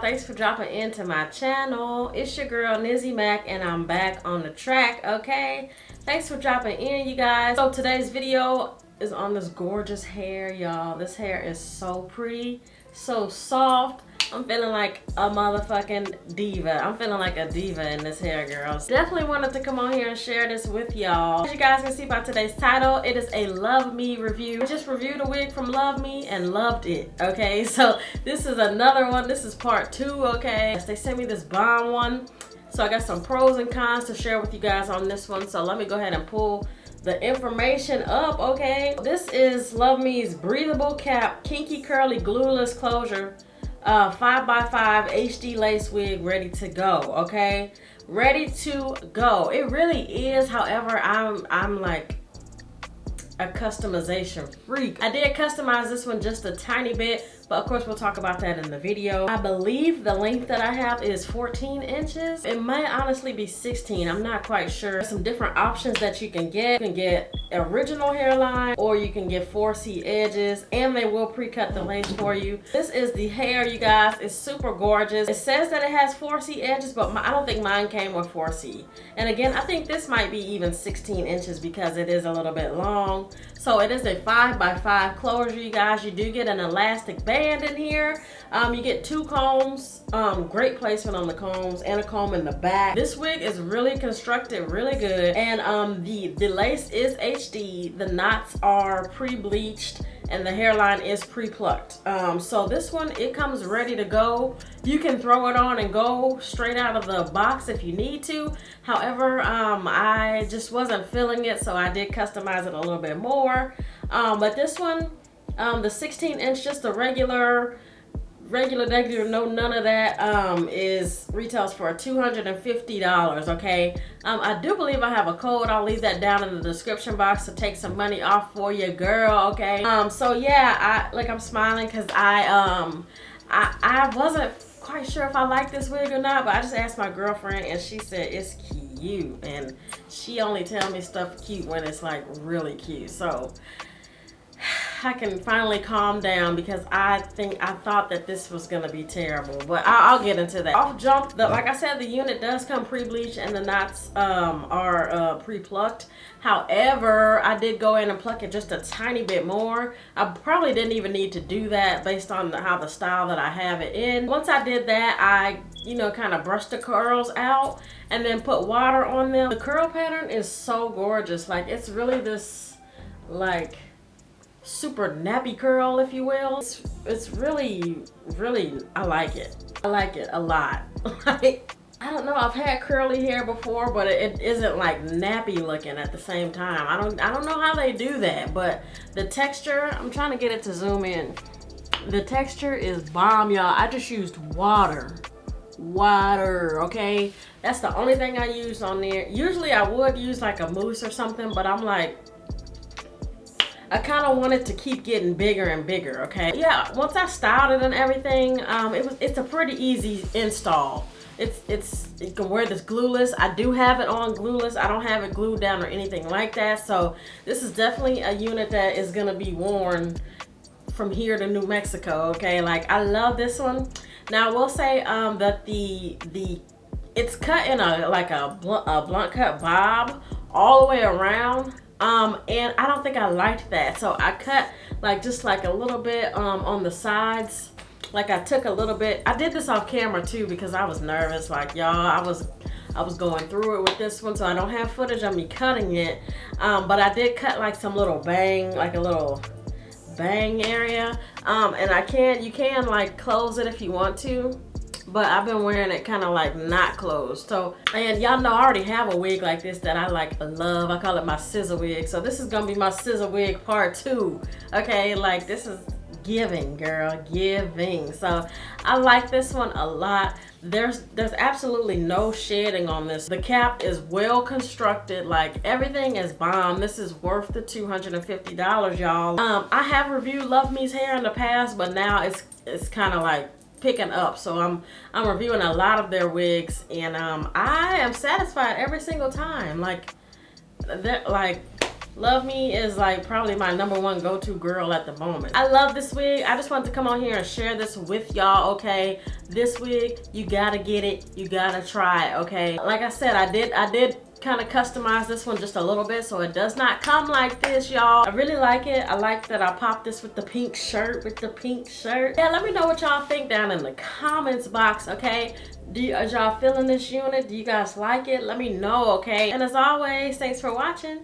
Thanks for dropping into my channel. It's your girl Nizzymacllc and I'm back on the track, okay? Thanks for dropping in, you guys. So today's video is on this gorgeous hair, y'all. This hair is so pretty, so soft. I'm feeling like a motherfucking diva. I'm feeling like a diva in this hair, girls. Definitely wanted to come on here and share this with y'all. As you guys can see by today's title, it is a LuvMe review. I just reviewed a wig from LuvMe and loved it, okay? So this is another one. This is part 2, okay? They sent me this bomb one. So I got some pros and cons to share with you guys on this one. So let me go ahead and pull the information up, okay? This is LuvMe's breathable cap, kinky curly glueless closure 5x5 HD lace wig, ready to go, okay? Ready to go. It really is. However, I'm like a customization freak. I did customize this one just a tiny bit, but of course we'll talk about that in the video. I believe the length that I have is 14 inches. It might honestly be 16. I'm not quite sure. Some different options that you can get. You can get original hairline, or you can get 4C edges, and they will pre-cut the lace for you. This is the hair, you guys. It's super gorgeous. It says that it has 4C edges, but I don't think mine came with 4C. And again, I think this might be even 16 inches because it is a little bit long. So it is a 5x5 closure, you guys. You do get an elastic band in here. You get 2 combs, great placement on the combs, and a comb in the back. This wig is really constructed really good, and the lace is HD, the knots are pre-bleached, and the hairline is pre-plucked. So this one, it comes ready to go. You can throw it on and go straight out of the box if you need to. However, I just wasn't feeling it, so I did customize it a little bit more. But this one, the 16 inch, just a regular, no none of that, retails for $250, okay? I do believe I have a code. I'll leave that down in the description box to take some money off for your girl, okay? So yeah, I'm smiling because I wasn't quite sure if I like this wig or not, but I just asked my girlfriend and she said it's cute, and she only tell me stuff cute when it's like really cute. So I can finally calm down because I thought that this was gonna be terrible, but I'll get into that. Off jump, like I said, the unit does come pre-bleached and the knots are pre-plucked. However, I did go in and pluck it just a tiny bit more. I probably didn't even need to do that based on how the style that I have it in. Once I did that, I kind of brushed the curls out and then put water on them. The curl pattern is so gorgeous. Like, it's really this like super nappy curl, if you will. It's really, I like it. I like it a lot. Like, I don't know, I've had curly hair before, but it isn't like nappy looking at the same time. I don't know how they do that, but the texture, I'm trying to get it to zoom in. The texture is bomb, y'all. I just used water, okay? That's the only thing I used on there. Usually I would use like a mousse or something, but I'm like, I kind of wanted to keep getting bigger and bigger, okay? Yeah, once I styled it and everything, it's a pretty easy install. You can wear this glueless. I do have it on glueless. I don't have it glued down or anything like that. So this is definitely a unit that is gonna be worn from here to New Mexico, okay? Like, I love this one. Now I will say that it's cut in a blunt cut bob all the way around. And I don't think I liked that. So I cut just a little bit on the sides. Like, I took a little bit. I did this off camera too because I was nervous. Like, y'all, I was going through it with this one, so I don't have footage of me cutting it. But I did cut like some little bang, like a little bang area. And you can like close it if you want to. But I've been wearing it kind of like not closed. So, and y'all know I already have a wig like this that I love. I call it my scissor wig. So this is gonna be my scissor wig part 2. Okay, like, this is giving, girl, giving. So I like this one a lot. There's absolutely no shedding on this. The cap is well constructed, like everything is bomb. This is worth the $250, y'all. I have reviewed LuvMe's hair in the past, but now it's kind of like picking up. So I'm reviewing a lot of their wigs, and I am satisfied every single time. Like LuvMe is like probably my #1 go-to girl at the moment. I love this wig. I just wanted to come on here and share this with y'all, okay? This wig, you gotta get it. You gotta try it, okay? Like I said, I did kind of customize this one just a little bit, so it does not come like this, y'all. I really like it. I like that I popped this with the pink shirt, Yeah, let me know what y'all think down in the comments box, okay? Are y'all feeling this unit? Do you guys like it? Let me know, okay? And as always, thanks for watching.